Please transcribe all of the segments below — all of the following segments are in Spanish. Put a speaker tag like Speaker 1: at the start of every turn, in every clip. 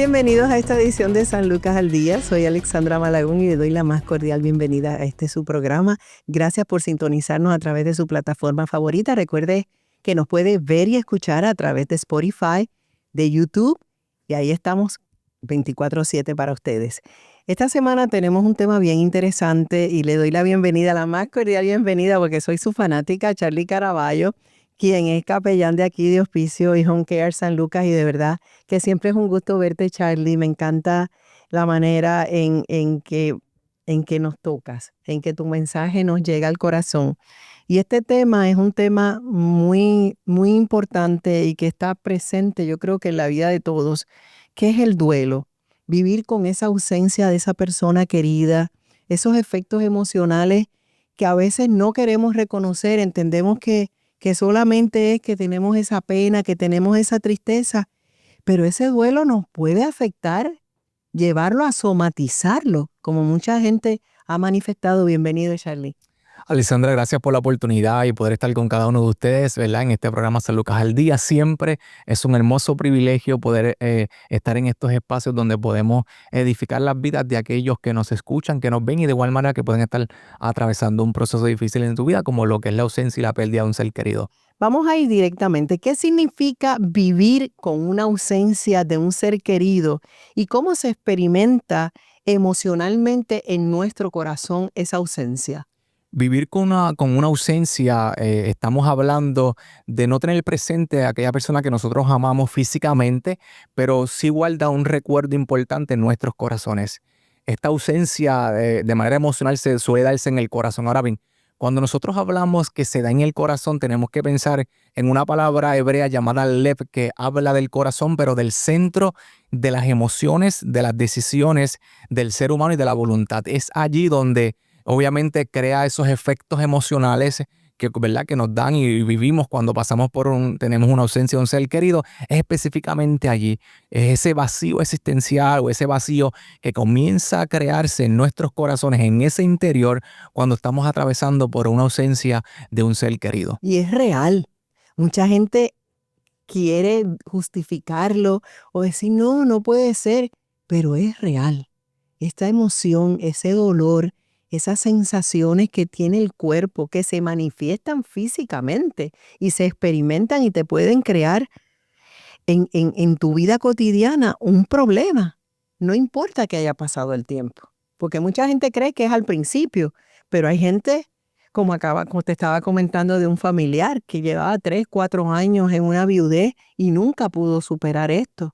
Speaker 1: Bienvenidos a esta edición de San Lucas al Día. Soy Alexandra Malagón y le doy la más cordial bienvenida a su programa. Gracias por sintonizarnos a través de su plataforma favorita. Recuerde que nos puede ver y escuchar a través de Spotify, de YouTube, y ahí estamos 24/7 para ustedes. Esta semana tenemos un tema bien interesante y le doy la bienvenida, la más cordial bienvenida, porque soy su fanática, Charlie Caraballo, quien es capellán de aquí de Hospicio y Home Care San Lucas, y de verdad que siempre es un gusto verte, Charlie. Me encanta la manera en que nos tocas, en que tu mensaje nos llega al corazón. Y este tema es un tema muy, muy importante y que está presente, yo creo que en la vida de todos, que es el duelo. Vivir con esa ausencia de esa persona querida, esos efectos emocionales que a veces no queremos reconocer. Entendemos que solamente es que tenemos esa pena, que tenemos esa tristeza, pero ese duelo nos puede afectar, llevarlo a somatizarlo, como mucha gente ha manifestado. Bienvenido, Charlie.
Speaker 2: Alexandra, gracias por la oportunidad y poder estar con cada uno de ustedes, ¿verdad? En este programa San Lucas al Día. Siempre es un hermoso privilegio poder estar en estos espacios donde podemos edificar las vidas de aquellos que nos escuchan, que nos ven y de igual manera que pueden estar atravesando un proceso difícil en tu vida, como lo que es la ausencia y la pérdida de un ser querido.
Speaker 1: Vamos a ir directamente. ¿Qué significa vivir con una ausencia de un ser querido y cómo se experimenta emocionalmente en nuestro corazón esa ausencia?
Speaker 2: Vivir con una ausencia, estamos hablando de no tener presente a aquella persona que nosotros amamos físicamente, pero sí guarda un recuerdo importante en nuestros corazones. Esta ausencia de manera emocional se suele darse en el corazón. Ahora bien, cuando nosotros hablamos que se da en el corazón, tenemos que pensar en una palabra hebrea llamada lev, que habla del corazón, pero del centro de las emociones, de las decisiones del ser humano y de la voluntad. Es allí donde obviamente crea esos efectos emocionales que, ¿verdad?, que nos dan y vivimos cuando tenemos una ausencia de un ser querido. Es específicamente allí, es ese vacío existencial o ese vacío que comienza a crearse en nuestros corazones, en ese interior, cuando estamos atravesando por una ausencia de un ser querido.
Speaker 1: Y es real. Mucha gente quiere justificarlo o decir, no, no puede ser, pero es real. Esta emoción, ese dolor, esas sensaciones que tiene el cuerpo, que se manifiestan físicamente y se experimentan y te pueden crear en tu vida cotidiana un problema. No importa que haya pasado el tiempo, porque mucha gente cree que es al principio, pero hay gente, como te estaba comentando, de un familiar que llevaba 3, 4 años en una viudez y nunca pudo superar esto.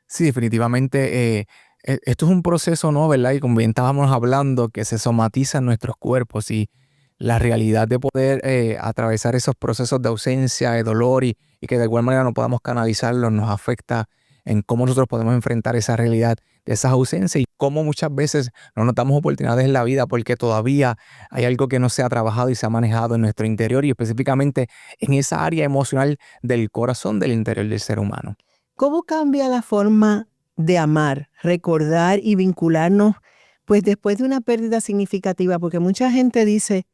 Speaker 2: Sí, definitivamente. Esto es un proceso, ¿no?, ¿verdad? Y como bien estábamos hablando, que se somatiza en nuestros cuerpos, y la realidad de poder atravesar esos procesos de ausencia, de dolor y que de alguna manera no podamos canalizarlos, nos afecta en cómo nosotros podemos enfrentar esa realidad de esas ausencias y cómo muchas veces no nos damos oportunidades en la vida porque todavía hay algo que no se ha trabajado y se ha manejado en nuestro interior, y específicamente en esa área emocional del corazón, del interior del ser humano.
Speaker 1: ¿Cómo cambia la forma de amar, recordar y vincularnos, pues después de una pérdida significativa? Porque mucha gente dice,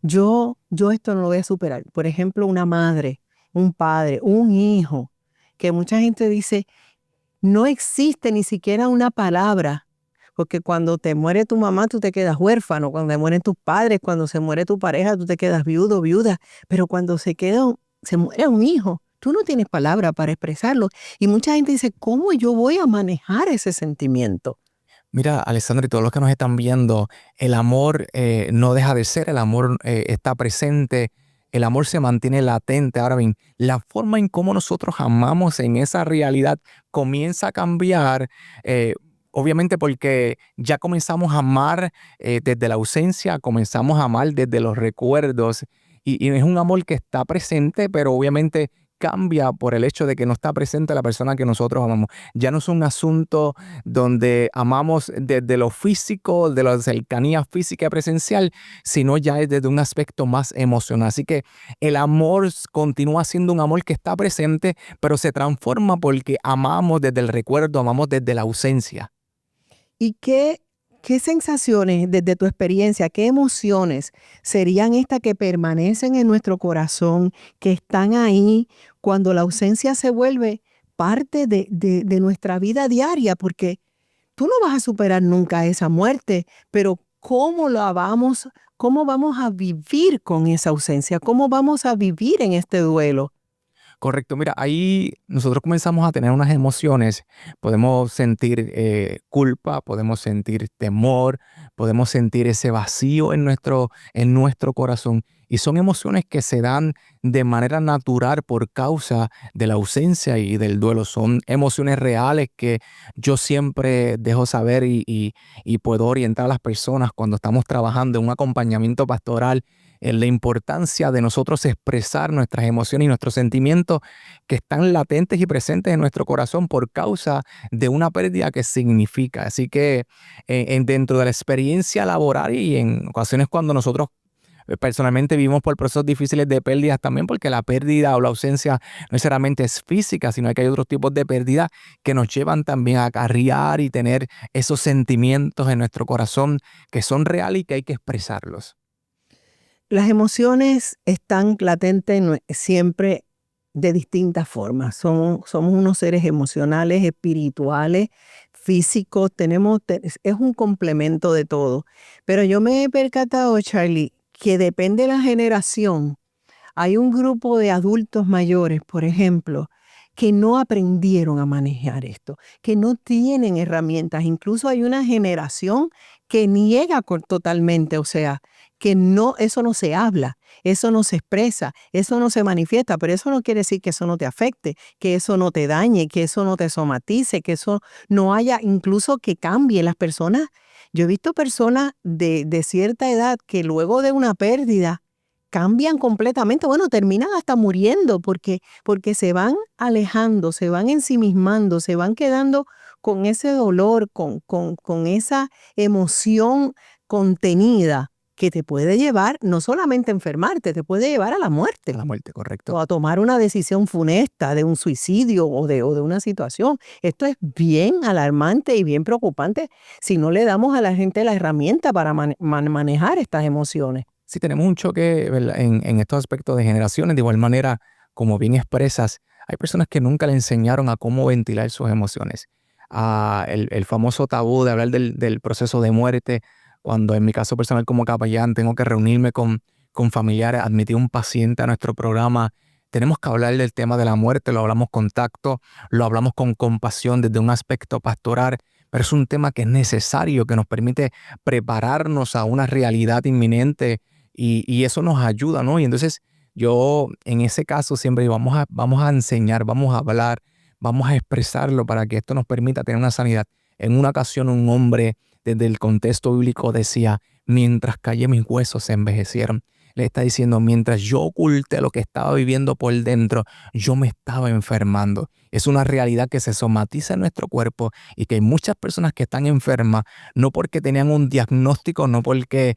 Speaker 1: yo esto no lo voy a superar. Por ejemplo, una madre, un padre, un hijo, que mucha gente dice, no existe ni siquiera una palabra, porque cuando te muere tu mamá, tú te quedas huérfano. Cuando te mueren tus padres, cuando se muere tu pareja, tú te quedas viudo, viuda. Pero cuando se muere un hijo, tú no tienes palabra para expresarlo. Y mucha gente dice, ¿cómo yo voy a manejar ese sentimiento?
Speaker 2: Mira, Alessandra, y todos los que nos están viendo, el amor no deja de ser, el amor está presente, el amor se mantiene latente. Ahora bien, la forma en cómo nosotros amamos en esa realidad comienza a cambiar, obviamente porque ya comenzamos a amar desde la ausencia, comenzamos a amar desde los recuerdos, y es un amor que está presente, pero obviamente cambia por el hecho de que no está presente la persona que nosotros amamos. Ya no es un asunto donde amamos desde lo físico, de la cercanía física y presencial, sino ya es desde un aspecto más emocional. Así que el amor continúa siendo un amor que está presente, pero se transforma porque amamos desde el recuerdo, amamos desde la ausencia.
Speaker 1: ¿Y qué sensaciones, desde tu experiencia, qué emociones serían estas que permanecen en nuestro corazón, que están ahí cuando la ausencia se vuelve parte de nuestra vida diaria, porque tú no vas a superar nunca esa muerte, pero cómo vamos a vivir con esa ausencia? ¿Cómo vamos a vivir en este duelo?
Speaker 2: Correcto, mira, ahí nosotros comenzamos a tener unas emociones, podemos sentir culpa, podemos sentir temor, podemos sentir ese vacío en nuestro corazón y son emociones que se dan de manera natural por causa de la ausencia y del duelo. Son emociones reales que yo siempre dejo saber y puedo orientar a las personas cuando estamos trabajando en un acompañamiento pastoral en la importancia de nosotros expresar nuestras emociones y nuestros sentimientos que están latentes y presentes en nuestro corazón por causa de una pérdida que significa. Así que dentro de la experiencia laboral y en ocasiones cuando nosotros personalmente vivimos por procesos difíciles de pérdidas también, porque la pérdida o la ausencia no necesariamente es física, sino que hay otros tipos de pérdida que nos llevan también a acarrear y tener esos sentimientos en nuestro corazón que son reales y que hay que expresarlos.
Speaker 1: Las emociones están latentes siempre de distintas formas. Somos unos seres emocionales, espirituales, físicos, es un complemento de todo. Pero yo me he percatado, Charlie, que depende de la generación. Hay un grupo de adultos mayores, por ejemplo, que no aprendieron a manejar esto, que no tienen herramientas. Incluso hay una generación que niega totalmente, o sea, que no, eso no se habla, eso no se expresa, eso no se manifiesta, pero eso no quiere decir que eso no te afecte, que eso no te dañe, que eso no te somatice, que eso no haya incluso que cambie las personas. Yo he visto personas de cierta edad que luego de una pérdida cambian completamente, bueno, terminan hasta muriendo porque se van alejando, se van ensimismando, se van quedando con ese dolor, con esa emoción contenida que te puede llevar no solamente a enfermarte, te puede llevar a la
Speaker 2: A
Speaker 1: muerte
Speaker 2: la muerte,
Speaker 1: o
Speaker 2: correcto.
Speaker 1: a tomar una decisión funesta de un suicidio o de una situación. Esto es bien alarmante y bien preocupante si no le damos a la gente la herramienta para manejar estas emociones.
Speaker 2: Sí, tenemos un choque, ¿verdad? En estos aspectos de generaciones. De igual manera, como bien expresas, hay personas que nunca le enseñaron a cómo ventilar sus emociones. El famoso tabú de hablar del proceso de muerte, cuando en mi caso personal como capellán tengo que reunirme con familiares, admitir un paciente a nuestro programa, tenemos que hablar del tema de la muerte, lo hablamos con tacto, lo hablamos con compasión desde un aspecto pastoral, pero es un tema que es necesario, que nos permite prepararnos a una realidad inminente y eso nos ayuda, ¿no? Y entonces yo en ese caso siempre digo, vamos a enseñar, vamos a hablar, vamos a expresarlo para que esto nos permita tener una sanidad. En una ocasión un hombre desde el contexto bíblico decía, mientras callé mis huesos se envejecieron. Le está diciendo, mientras yo oculté lo que estaba viviendo por dentro, yo me estaba enfermando. Es una realidad que se somatiza en nuestro cuerpo y que hay muchas personas que están enfermas, no porque tenían un diagnóstico, no porque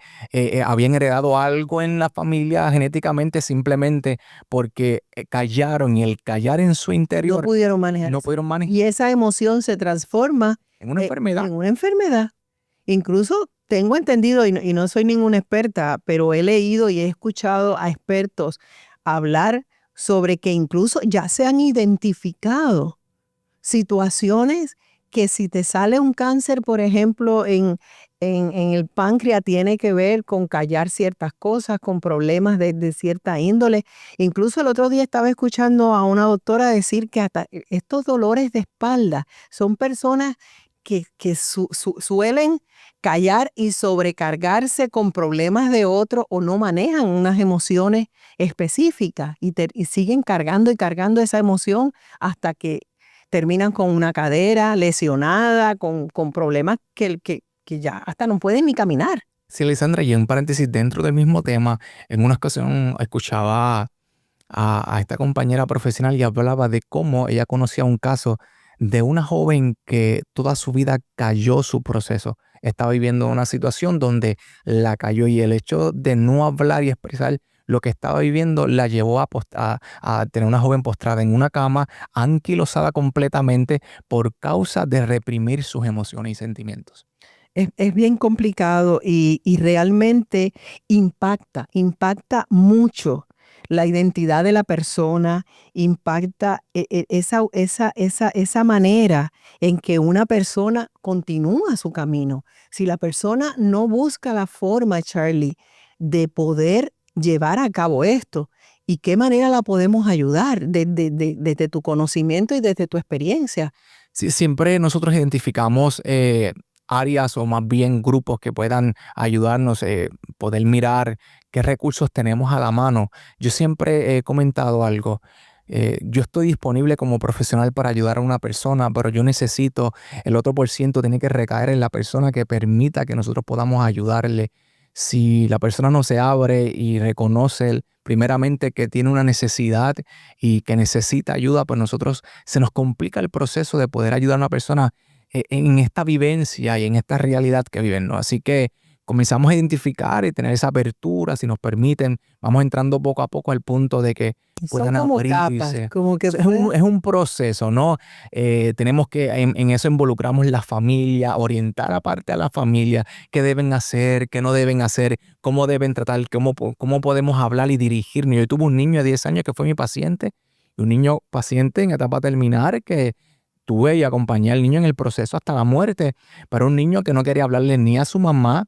Speaker 2: habían heredado algo en la familia genéticamente, simplemente porque callaron y el callar en su
Speaker 1: No
Speaker 2: interior
Speaker 1: pudieron manejar
Speaker 2: no
Speaker 1: eso.
Speaker 2: pudieron manejar
Speaker 1: Y esa emoción se transforma
Speaker 2: en una enfermedad.
Speaker 1: en una enfermedad. Incluso tengo entendido, y no soy ninguna experta, pero he leído y he escuchado a expertos hablar sobre que incluso ya se han identificado situaciones que si te sale un cáncer, por ejemplo, en el páncreas, tiene que ver con callar ciertas cosas, con problemas de cierta índole. Incluso el otro día estaba escuchando a una doctora decir que hasta estos dolores de espalda son personas que suelen callar y sobrecargarse con problemas de otros o no manejan unas emociones específicas y siguen cargando y cargando esa emoción hasta que terminan con una cadera lesionada, con problemas que ya hasta no pueden ni caminar.
Speaker 2: Sí, Alessandra, y un paréntesis dentro del mismo tema, en una ocasión escuchaba a esta compañera profesional y hablaba de cómo ella conocía un caso de una joven que toda su vida cayó su proceso. Estaba viviendo una situación donde la cayó y el hecho de no hablar y expresar lo que estaba viviendo la llevó a tener una joven postrada en una cama, anquilosada completamente por causa de reprimir sus emociones y sentimientos.
Speaker 1: Es bien complicado y realmente impacta mucho la identidad de la persona, impacta esa manera en que una persona continúa su camino. Si la persona no busca la forma, Charlie, de poder llevar a cabo esto, ¿y qué manera la podemos ayudar desde tu conocimiento y desde tu experiencia?
Speaker 2: Sí, siempre nosotros identificamos áreas o más bien grupos que puedan ayudarnos, poder mirar qué recursos tenemos a la mano. Yo siempre he comentado algo. Yo estoy disponible como profesional para ayudar a una persona, pero yo necesito, el otro por ciento tiene que recaer en la persona que permita que nosotros podamos ayudarle. Si la persona no se abre y reconoce primeramente que tiene una necesidad y que necesita ayuda, pues nosotros se nos complica el proceso de poder ayudar a una persona en esta vivencia y en esta realidad que viven, ¿no? Así que comenzamos a identificar y tener esa apertura, si nos permiten, vamos entrando poco a poco al punto de que
Speaker 1: Son
Speaker 2: puedan
Speaker 1: como capas,
Speaker 2: abrirse.
Speaker 1: como que
Speaker 2: Es un, es un proceso, ¿no? Tenemos que, en eso involucramos la familia, orientar aparte a la familia, qué deben hacer, qué no deben hacer, cómo deben tratar, cómo podemos hablar y dirigirnos. Yo tuve un niño de 10 años que fue mi paciente, y un niño paciente en etapa terminal que tuve y acompañé al niño en el proceso hasta la muerte, pero un niño que no quería hablarle ni a su mamá,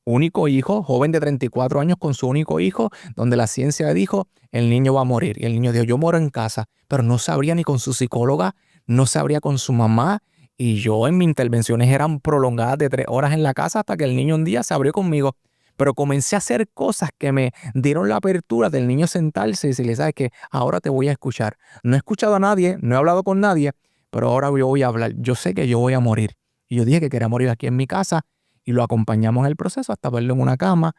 Speaker 2: único hijo, joven de 34 años con su único hijo, donde la ciencia le dijo, el niño va a morir. Y el niño dijo, yo muero en casa, pero no sabría ni con su psicóloga, no sabría con su mamá. Y yo en mis intervenciones eran prolongadas de 3 horas en la casa hasta que el niño un día se abrió conmigo. Pero comencé a hacer cosas que me dieron la apertura del niño sentarse y decirle, ¿sabes qué? Ahora te voy a escuchar. No he escuchado a nadie, no he hablado con nadie, pero ahora yo voy a hablar. Yo sé que yo voy a morir. Y yo dije que quería morir aquí en mi casa y lo acompañamos en el proceso hasta verlo en una cama,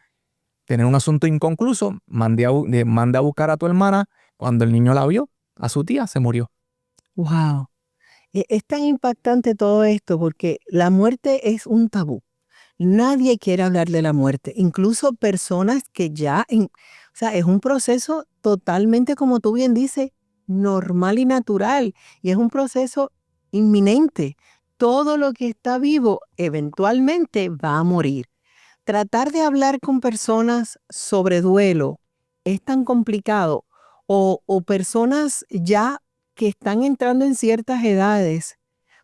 Speaker 2: tener un asunto inconcluso, mandé a buscar a tu hermana, cuando el niño la vio, a su tía, se murió.
Speaker 1: wow. Es tan impactante todo esto porque la muerte es un tabú. Nadie quiere hablar de la muerte, incluso personas que o sea, es un proceso totalmente, como tú bien dices, normal y natural, y es un proceso inminente. Todo lo que está vivo eventualmente va a morir. Tratar de hablar con personas sobre duelo es tan complicado, o personas ya que están entrando en ciertas edades.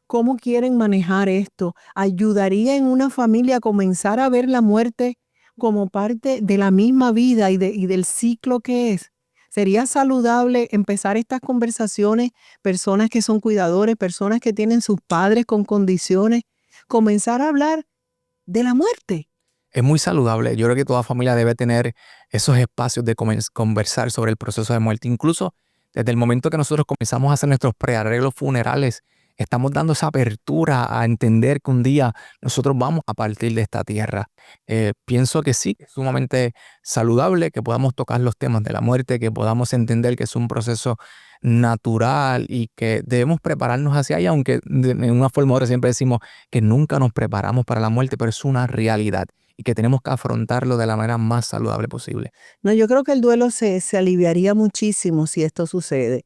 Speaker 1: ¿Cómo quieren manejar esto? ¿Ayudaría en una familia a comenzar a ver la muerte como parte de la misma vida y del ciclo que es? ¿Sería saludable empezar estas conversaciones, personas que son cuidadores, personas que tienen sus padres con condiciones, comenzar a hablar de la muerte?
Speaker 2: Es muy saludable. Yo creo que toda familia debe tener esos espacios de conversar sobre el proceso de muerte. Incluso desde el momento que nosotros comenzamos a hacer nuestros prearreglos funerales, estamos dando esa apertura a entender que un día nosotros vamos a partir de esta tierra. Pienso que sí, es sumamente saludable que podamos tocar los temas de la muerte, que podamos entender que es un proceso natural y que debemos prepararnos hacia allá, aunque de una forma u otra siempre decimos que nunca nos preparamos para la muerte, pero es una realidad y que tenemos que afrontarlo de la manera más saludable posible.
Speaker 1: No, yo creo que el duelo se aliviaría muchísimo si esto sucede.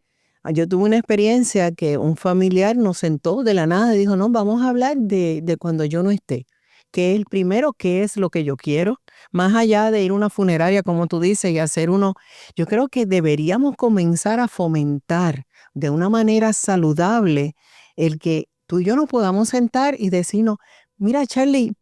Speaker 1: Yo tuve una experiencia que un familiar nos sentó de la nada y dijo, no, vamos a hablar de cuando yo no esté. Que el primero, qué es lo que yo quiero, más allá de ir a una funeraria, como tú dices, y hacer uno, yo creo que deberíamos comenzar a fomentar de una manera saludable el que tú y yo nos podamos sentar y decirnos, mira, Charlie,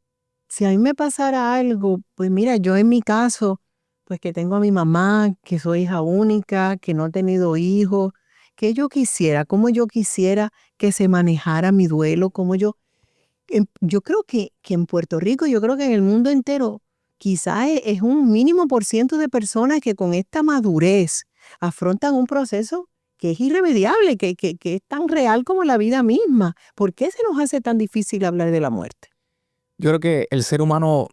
Speaker 1: si a mí me pasara algo, pues mira, yo en mi caso, pues que tengo a mi mamá, que soy hija única, que no he tenido hijos, que yo quisiera, como yo quisiera que se manejara mi duelo, como yo creo que en Puerto Rico, yo creo que en el mundo entero, quizás es un mínimo por ciento de personas que con esta madurez afrontan un proceso que es irremediable, que es tan real como la vida misma. ¿Por qué se nos hace tan difícil hablar de la muerte?
Speaker 2: Yo creo que el ser humano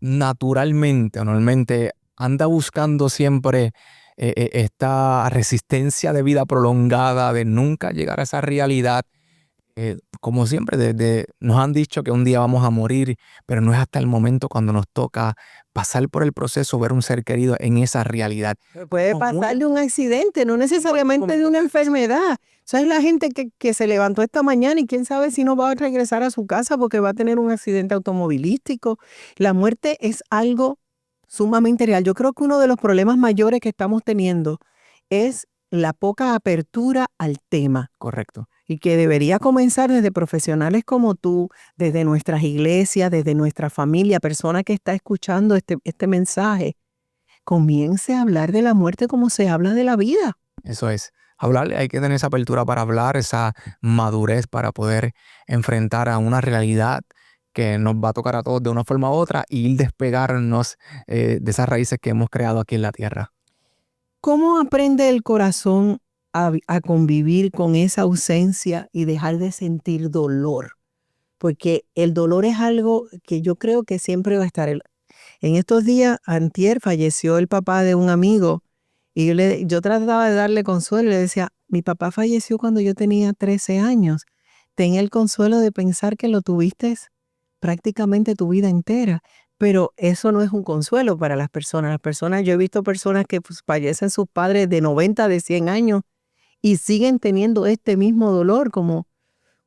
Speaker 2: naturalmente o normalmente anda buscando siempre esta resistencia de vida prolongada, de nunca llegar a esa realidad. Como siempre, nos han dicho que un día vamos a morir, pero no es hasta el momento cuando nos toca pasar por el proceso, ver un ser querido en esa realidad.
Speaker 1: Puede
Speaker 2: Somos
Speaker 1: pasar
Speaker 2: muy-
Speaker 1: de un accidente, no necesariamente de una enfermedad. ¿Sabes la gente que se levantó esta mañana y quién sabe si no va a regresar a su casa porque va a tener un accidente automovilístico? La muerte es algo sumamente real. Yo creo que uno de los problemas mayores que estamos teniendo es la poca apertura al tema.
Speaker 2: Correcto.
Speaker 1: Y que debería comenzar desde profesionales como tú, desde nuestras iglesias, desde nuestra familia, persona que está escuchando este mensaje. Comience a hablar de la muerte como se habla de la vida.
Speaker 2: Eso es. Hablar, hay que tener esa apertura para hablar, esa madurez para poder enfrentar a una realidad que nos va a tocar a todos de una forma u otra y ir despegarnos de esas raíces que hemos creado aquí en la tierra.
Speaker 1: ¿Cómo aprende el corazón a convivir con esa ausencia y dejar de sentir dolor? Porque el dolor es algo que yo creo que siempre va a estar. En estos días, antier, falleció el papá de un amigo y yo trataba de darle consuelo y le decía, mi papá falleció cuando yo tenía 13 años. Ten el consuelo de pensar que lo tuviste prácticamente tu vida entera. Pero eso no es un consuelo para las personas. Yo he visto personas que pues, fallecen sus padres de 90, de 100 años y siguen teniendo este mismo dolor. ¿Cómo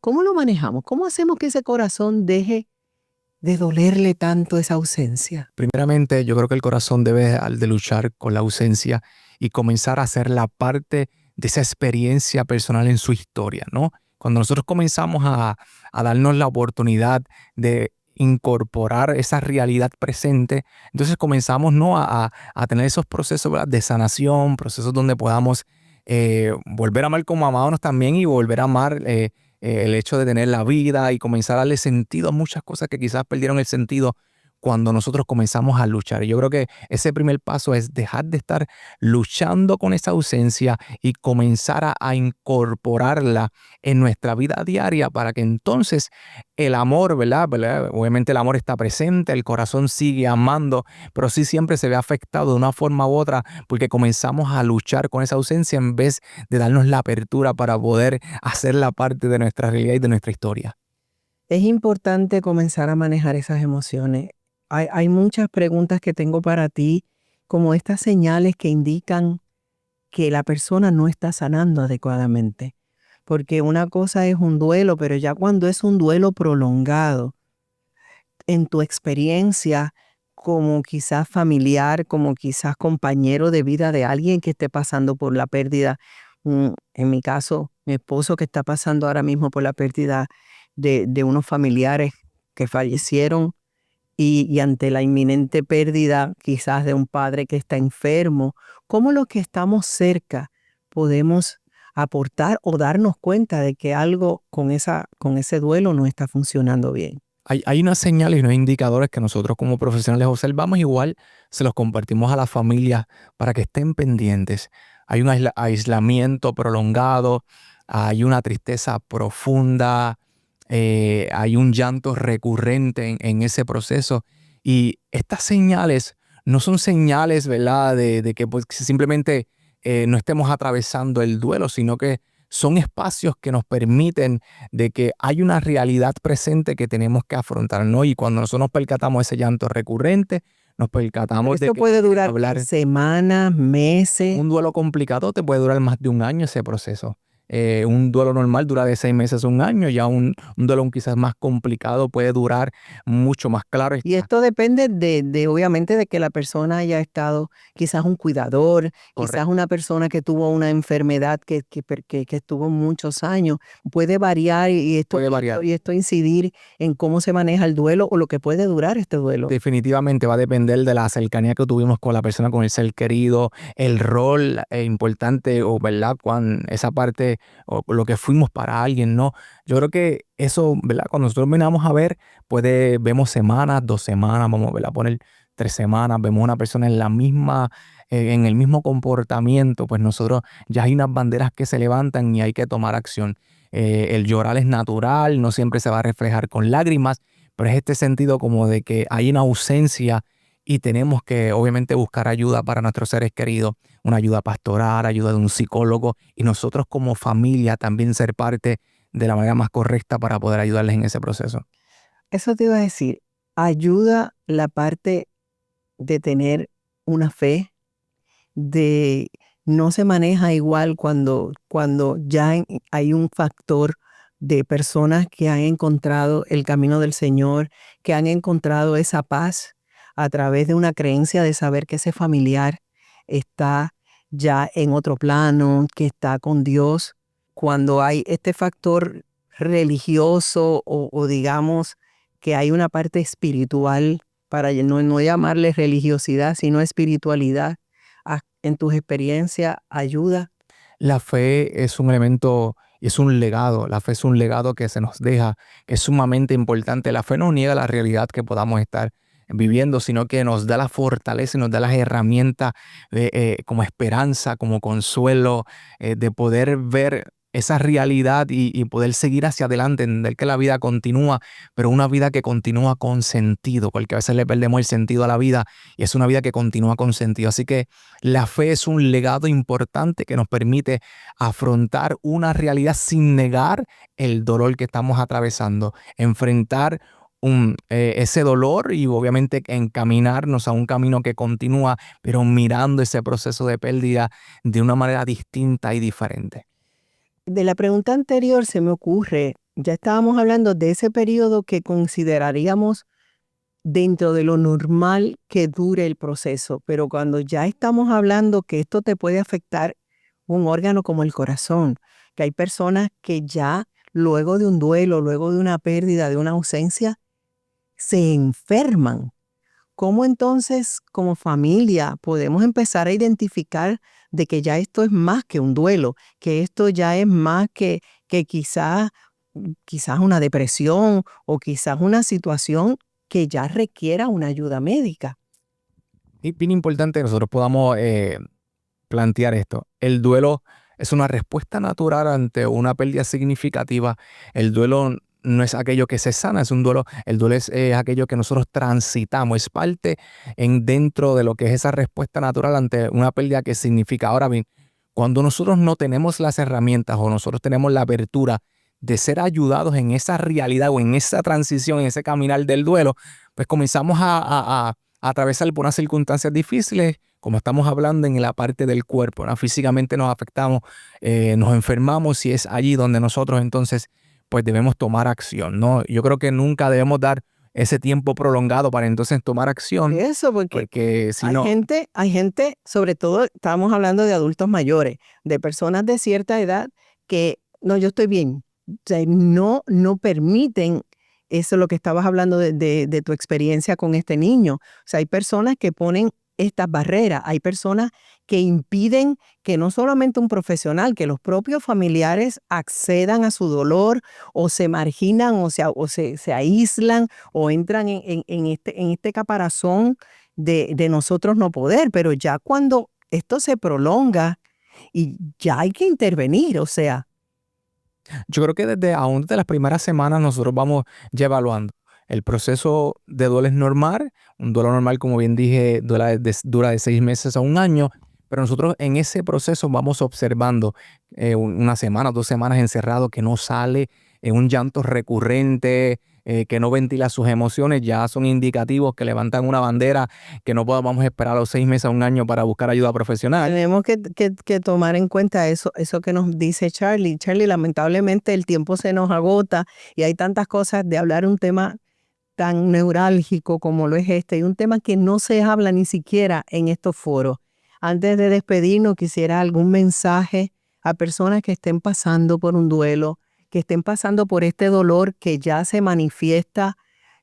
Speaker 1: lo manejamos? ¿Cómo hacemos que ese corazón deje de dolerle tanto esa ausencia?
Speaker 2: Primeramente, yo creo que el corazón debe dejar de luchar con la ausencia y comenzar a hacer la parte de esa experiencia personal en su historia, ¿no? Cuando nosotros comenzamos a darnos la oportunidad de incorporar esa realidad presente, entonces comenzamos, ¿no? a tener esos procesos, ¿verdad?, de sanación, procesos donde podamos volver a amar como amábamos también y volver a amar el hecho de tener la vida y comenzar a darle sentido a muchas cosas que quizás perdieron el sentido cuando nosotros comenzamos a luchar. Y yo creo que ese primer paso es dejar de estar luchando con esa ausencia y comenzar a incorporarla en nuestra vida diaria para que entonces el amor, ¿verdad? Obviamente el amor está presente, el corazón sigue amando, pero sí siempre se ve afectado de una forma u otra porque comenzamos a luchar con esa ausencia en vez de darnos la apertura para poder hacerla parte de nuestra realidad y de nuestra historia.
Speaker 1: Es importante comenzar a manejar esas emociones. Hay muchas preguntas que tengo para ti, como estas señales que indican que la persona no está sanando adecuadamente. Porque una cosa es un duelo, pero ya cuando es un duelo prolongado, en tu experiencia como quizás familiar, como quizás compañero de vida de alguien que esté pasando por la pérdida, en mi caso, mi esposo que está pasando ahora mismo por la pérdida de unos familiares que fallecieron y ante la inminente pérdida quizás de un padre que está enfermo, ¿cómo los que estamos cerca podemos aportar o darnos cuenta de que algo con ese duelo no está funcionando bien?
Speaker 2: Hay unas señales y unos indicadores que nosotros como profesionales observamos, igual se los compartimos a la familia para que estén pendientes. Hay un aislamiento prolongado, hay una tristeza profunda, hay un llanto recurrente en ese proceso. Y estas señales no son señales, ¿verdad?, de que pues, simplemente no estemos atravesando el duelo, sino que son espacios que nos permiten de que hay una realidad presente que tenemos que afrontar, ¿no? Y cuando nosotros nos percatamos de ese llanto recurrente, nos percatamos de
Speaker 1: Esto
Speaker 2: que
Speaker 1: puede
Speaker 2: tenemos que
Speaker 1: durar
Speaker 2: hablar.
Speaker 1: semanas, meses.
Speaker 2: Un duelo complicado te puede durar más de un año ese proceso. Un duelo normal dura de 6 meses a un año, ya un duelo quizás más complicado puede durar mucho más, claro
Speaker 1: Y
Speaker 2: está.
Speaker 1: esto depende obviamente, de que la persona haya estado, quizás un cuidador, quizás
Speaker 2: Correcto.
Speaker 1: una persona que tuvo una enfermedad que estuvo muchos años. Puede variar
Speaker 2: Puede variar.
Speaker 1: y esto incidir en cómo se maneja el duelo o lo que puede durar este duelo.
Speaker 2: Definitivamente va a depender de la cercanía que tuvimos con la persona, con el ser querido, el rol importante o, ¿verdad?, esa parte o lo que fuimos para alguien, ¿no? Yo creo que eso, ¿verdad?, cuando nosotros venamos a ver, vemos semanas, 2 semanas, vamos, ¿verdad?, poner 3 semanas, vemos una persona en el mismo comportamiento, pues nosotros ya hay unas banderas que se levantan y hay que tomar acción. El llorar es natural, no siempre se va a reflejar con lágrimas, pero es este sentido como de que hay una ausencia y tenemos que obviamente buscar ayuda para nuestros seres queridos, una ayuda pastoral, ayuda de un psicólogo y nosotros como familia también ser parte de la manera más correcta para poder ayudarles en ese proceso.
Speaker 1: Eso te iba a decir, ayuda la parte de tener una fe, de no se maneja igual cuando ya hay un factor de personas que han encontrado el camino del Señor, que han encontrado esa paz. a través de una creencia de saber que ese familiar está ya en otro plano, que está con Dios. Cuando hay este factor religioso o digamos que hay una parte espiritual, para no llamarle religiosidad, sino espiritualidad, en tus experiencias, ayuda.
Speaker 2: La fe es un elemento y es un legado. La fe es un legado que se nos deja, que es sumamente importante. La fe no niega la realidad que podamos estar viviendo, sino que nos da la fortaleza y nos da las herramientas como esperanza, como consuelo, de poder ver esa realidad y poder seguir hacia adelante, entender que la vida continúa, pero una vida que continúa con sentido, porque a veces le perdemos el sentido a la vida y es una vida que continúa con sentido. Así que la fe es un legado importante que nos permite afrontar una realidad sin negar el dolor que estamos atravesando, enfrentar ese dolor y obviamente encaminarnos a un camino que continúa, pero mirando ese proceso de pérdida de una manera distinta y diferente.
Speaker 1: De la pregunta anterior se me ocurre, ya estábamos hablando de ese periodo que consideraríamos dentro de lo normal que dure el proceso, pero cuando ya estamos hablando que esto te puede afectar un órgano como el corazón, que hay personas que ya luego de un duelo, luego de una pérdida, de una ausencia, se enferman. ¿Cómo entonces como familia podemos empezar a identificar de que ya esto es más que un duelo, que esto ya es más que quizás una depresión o quizás una situación que ya requiera una ayuda médica?
Speaker 2: Y bien importante que nosotros podamos plantear esto. El duelo es una respuesta natural ante una pérdida significativa. El duelo no es aquello que se sana, es un duelo. El duelo es aquello que nosotros transitamos, es parte dentro de lo que es esa respuesta natural ante una pérdida que significa. Ahora bien, cuando nosotros no tenemos las herramientas o nosotros tenemos la apertura de ser ayudados en esa realidad o en esa transición, en ese caminar del duelo, pues comenzamos a atravesar por unas circunstancias difíciles, como estamos hablando en la parte del cuerpo, ¿no? Físicamente nos afectamos, nos enfermamos y es allí donde nosotros entonces pues debemos tomar acción, ¿no? Yo creo que nunca debemos dar ese tiempo prolongado para entonces tomar acción,
Speaker 1: Eso, porque
Speaker 2: porque si no,
Speaker 1: hay gente, sobre todo estamos hablando de adultos mayores, de personas de cierta edad que, no, yo estoy bien. O sea, no permiten, eso es lo que estabas hablando de tu experiencia con este niño. O sea, hay personas que ponen estas barreras, hay personas que impiden que no solamente un profesional, que los propios familiares accedan a su dolor o se marginan o se aíslan o entran en este caparazón de nosotros no poder, pero ya cuando esto se prolonga y ya hay que intervenir, o sea,
Speaker 2: yo creo que aún desde las primeras semanas nosotros vamos ya evaluando. El proceso de duelo es normal, un duelo normal, como bien dije, dura de 6 meses a un año, pero nosotros en ese proceso vamos observando una semana, 2 semanas encerrado, que no sale un llanto recurrente, que no ventila sus emociones, ya son indicativos que levantan una bandera que no podamos esperar a los 6 meses a un año para buscar ayuda profesional.
Speaker 1: tenemos que tomar en cuenta eso que nos dice Charlie. Charlie, lamentablemente el tiempo se nos agota y hay tantas cosas de hablar un tema tan neurálgico como lo es este, y un tema que no se habla ni siquiera en estos foros. Antes de despedirnos, quisiera algún mensaje a personas que estén pasando por un duelo, que estén pasando por este dolor que ya se manifiesta,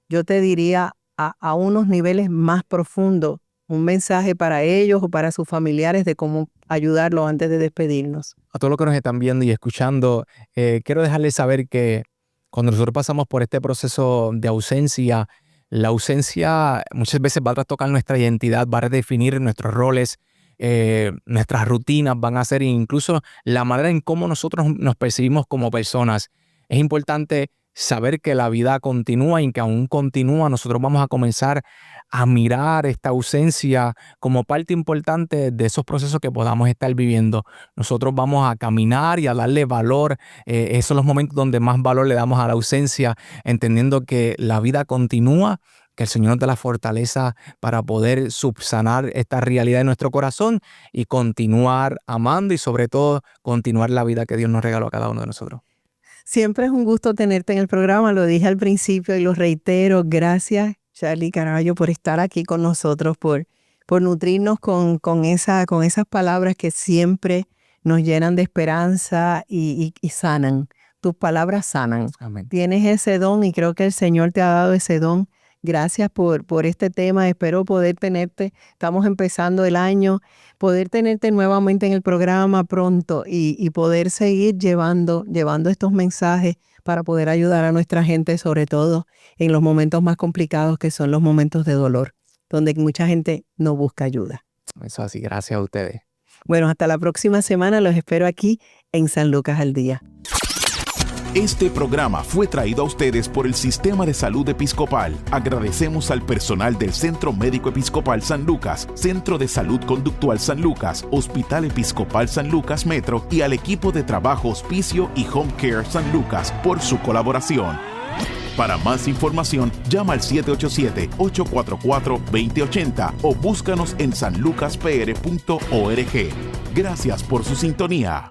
Speaker 1: yo te diría, a unos niveles más profundos. Un mensaje para ellos o para sus familiares de cómo ayudarlos antes de despedirnos.
Speaker 2: A todos los que nos están viendo y escuchando, quiero dejarles saber que cuando nosotros pasamos por este proceso de ausencia, la ausencia muchas veces va a trastocar nuestra identidad, va a redefinir nuestros roles, nuestras rutinas, van a ser incluso la manera en cómo nosotros nos percibimos como personas. Es importante saber que la vida continúa y que aún continúa. Nosotros vamos a comenzar a mirar esta ausencia como parte importante de esos procesos que podamos estar viviendo. Nosotros vamos a caminar y a darle valor. Esos son los momentos donde más valor le damos a la ausencia, entendiendo que la vida continúa, que el Señor nos da la fortaleza para poder subsanar esta realidad de nuestro corazón y continuar amando y sobre todo continuar la vida que Dios nos regaló a cada uno de nosotros.
Speaker 1: Siempre es un gusto tenerte en el programa, lo dije al principio y lo reitero, gracias Charlie Caraballo, por estar aquí con nosotros, por nutrirnos con esas palabras que siempre nos llenan de esperanza y sanan. Tus palabras sanan.
Speaker 2: Amén.
Speaker 1: Tienes ese don y creo que el Señor te ha dado ese don. Gracias por este tema. Espero poder tenerte. Estamos empezando el año. Poder tenerte nuevamente en el programa pronto y poder seguir llevando estos mensajes para poder ayudar a nuestra gente, sobre todo en los momentos más complicados que son los momentos de dolor, donde mucha gente no busca ayuda.
Speaker 2: Eso así, gracias a ustedes.
Speaker 1: Bueno, hasta la próxima semana. Los espero aquí en San Lucas al Día.
Speaker 3: Este programa fue traído a ustedes por el Sistema de Salud Episcopal. Agradecemos al personal del Centro Médico Episcopal San Lucas, Centro de Salud Conductual San Lucas, Hospital Episcopal San Lucas Metro y al equipo de trabajo Hospicio y Home Care San Lucas por su colaboración. Para más información, llama al 787-844-2080 o búscanos en sanlucaspr.org. Gracias por su sintonía.